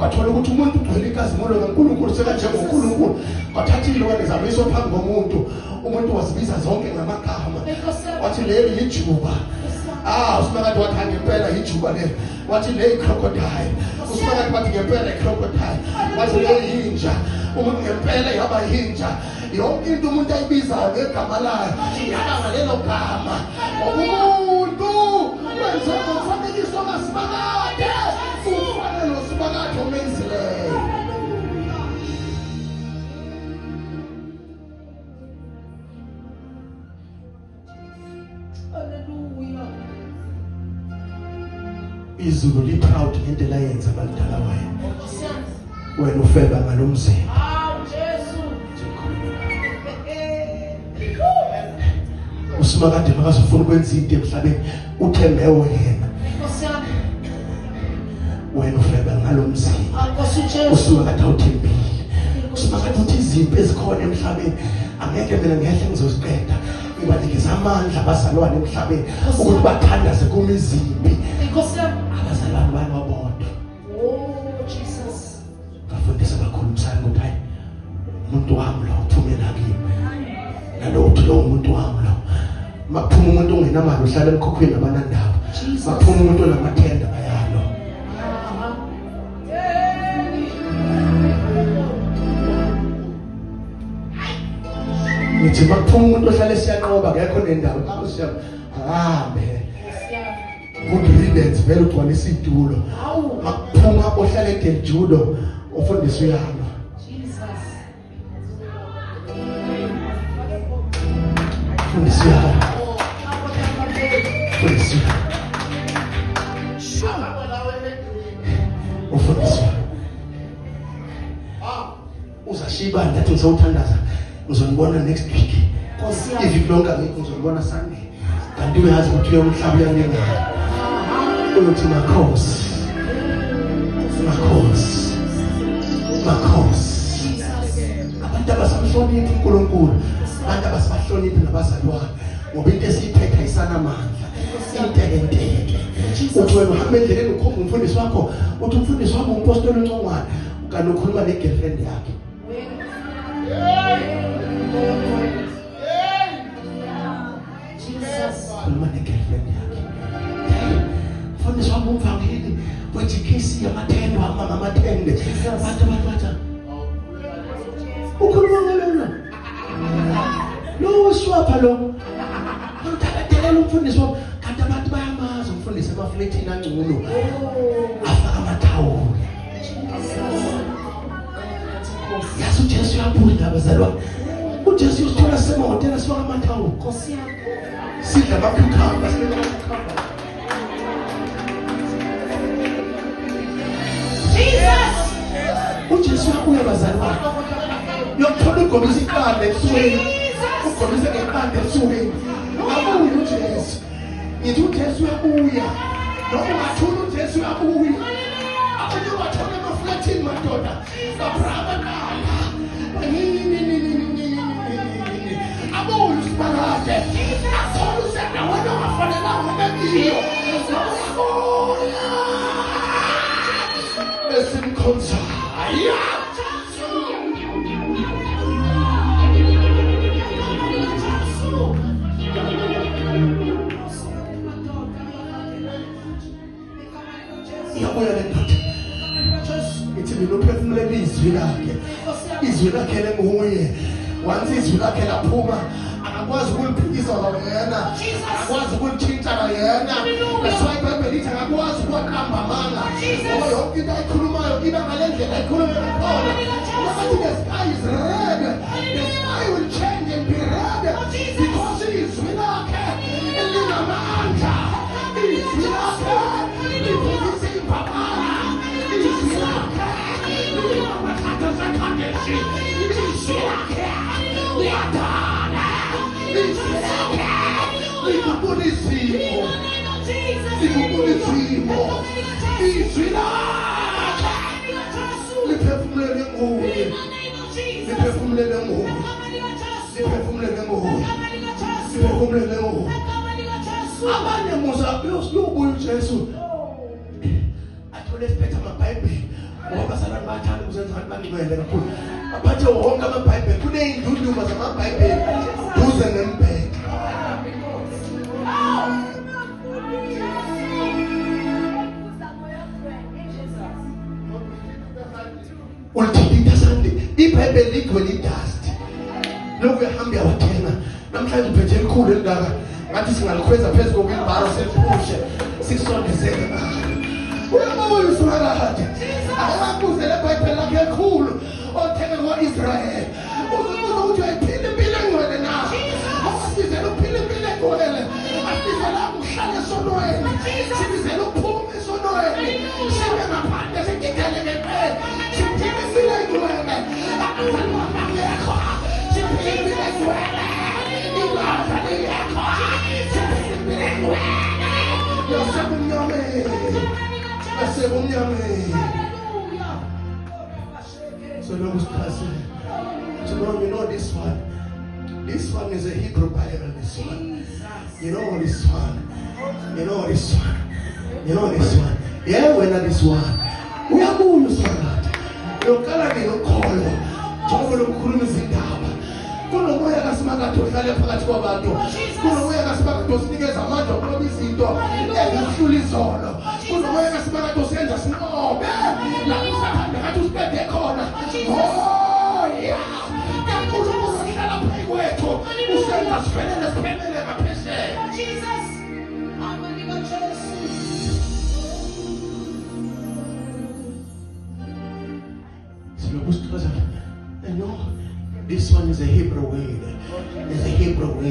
bathola ukuthi umuntu ugcwele inkazimulo kaNkulunkulu sekanje ngoNkulunkulu bathatha ilwane zabiso phambi komuntu umuntu wazibiza zonke ngamagama wathi leli yijuba usimakathi wathi ngempela yijuba le wathi le crocodile usimakathi wathi ngempela crocodile wathi le yinja umuntu ngempela yaba yinja yonke into umuntu ayibizayo ngegama layo yaba ngalelo gama umuntu wenza umfanekiso kaSimakade ufana noSimakade omenzileyo. Izulu li proud ngento layenza abadala wena ufeba ngalomzimba. uSimakade makazofuna ukwenza into emhlabeni uthembe wena ufeba ngalomzimba. uSimakade uthembile uSimakade uthi izinto ezikhona emhlabeni angeke mina ngehle ngizoziqeda ngibanikeza amandla abazalwane emhlabeni ukuthi bathandaze kumizimbi abazalwane bani wabodwa. Jesus bafundisa bakhulumisana ukuthi hayi umuntu wami lo uphume nakimi nalokho lo umuntu wami lo maphuma umuntu ongenamali uhlala emkhokhweni nabanandaba maphuma umuntu onamathenda bayalo. Ngithi maphuma umuntu ohlala esiyanqoba akekho nendawo akusiya ahambe good riddance vele ugcwalisa itulo maphuma ohlala eDeljudo ufundisa uyalo. Fundisa uyalo ufundisa uzashiba ndathi ngizowuthandaza ngizonibona next week iviki lonke ngizonibona Sunday kanti uyazi ukuthi uyomhlaba uyanengana uyothi makhosi abantu abasamhloniphi uNkulunkulu abantu abasahloniphi nabazalwane ngoba into esiyiphethe ayisana amandla inteke uthi wena uhamba endleleni ukhomba umfundisi wakho uthi umfundisi wakho umpostoli uNcongwane kanti ukhuluma ne-girlfriend yakhe. Khuluma ne-girlfriend yakhe umfundisi wami umvangeli wethi kesi yamathende wamama amathende bathi ukhuluma ngalona lo swapha lo uthabelela umfundisi wami kanti abantu bayamazi umfundisi amaflethini angcono afaka amathawula. Yazi uJesu uyabuya abazalwane uJesu usithola semotela sifaka amathawula Nkosi yakho sidla amacucumber sidla amacucumber. Jesus uJesu uyabuya abazalwane yokuthola ugomisa iqanda esweni ugomisa ngeqanda esweni abuye uJesu ngithi uJesu uyabuya noma ungathola uJesu uyabuya abanye bathola amaflethini madoda babraba nala abuye uSimakade athola usendaweni ongafanelanga ubekiyo esimkhonza yabuya lendoda ithi mina uphefumulela izwi lakhe lenguye once izwi lakhe laphuma akakwazi ukuliphikisa yena akakwazi ukulitshintsha yena. That's why iBhayibheli lithi akakwazi ukuwaqamba amanga ngoba yonke into ayikhulumayo iba ngale ndlela ayikhulume ngakhona. Ukuthi the sky is red, the sky will change and be red because izwi lakhe linamandla, izwi lakhe liphikisa impabala, izwi lakhe linamathatha zakhadeshi, izwi lakhe liyadala, izwi lakhe likubona izimo, izwi lakhe liphefumulele nguye, liphefumulele nguye, liphefumulele nguye, liphefumulele nguye. Abanye muza uyobuya uJesu athole isiphethe amaBhayibheli ngoba abantu bathanda ukuzenza abantu banibele kakhulu aphathe wonke amabhayibheli kuney'ndunduma zamabhayibheli duze nembheke ulithintitha sande ibhayibheli ligcwele idasti lokhu ehamba yawathenga namhlanje uphethe elikhulu elingaka ngathi singalikhweza phezu kokwilibharo seliphushe sikusondezele uyabuyiswa kade akakuze le bhayibheli lakhe elikhulu othenge kwa-Israyeli uzobuza ukuthi uyayiphila impilo engcwele na asibizela ukuphila impilo engcwele asibizela ukuhlala esonweni sibizela ukuphuma esonweni sibe ngaphandle sigidele ngempela siphile impilo engcwele abazali bangekho siphile impilo engcwele ilwaza liyekho siphile impilo engcwele yasebumnyameni so look you know this one is a Hebrew Bible. This one, you know this one. Yeah, when this one, we are going to start. You're calling your call. Trouble couldn't sit down. Kuno moya kasimanga tohlale phakathi kwabantu kuno moya kasimanga tosinikeza amandla okubisito ezihlula izolo kuno moya kasimanga tosenza sinqobe la usahambe ngathi usiphethe khona oh yeah kakhulu kuzohlala phezu kwethu usenza sivelele siphelele ngaphesheya Jesus amandla kaJesu silokusichaza this one is a Hebrew word. It's a Hebrew word.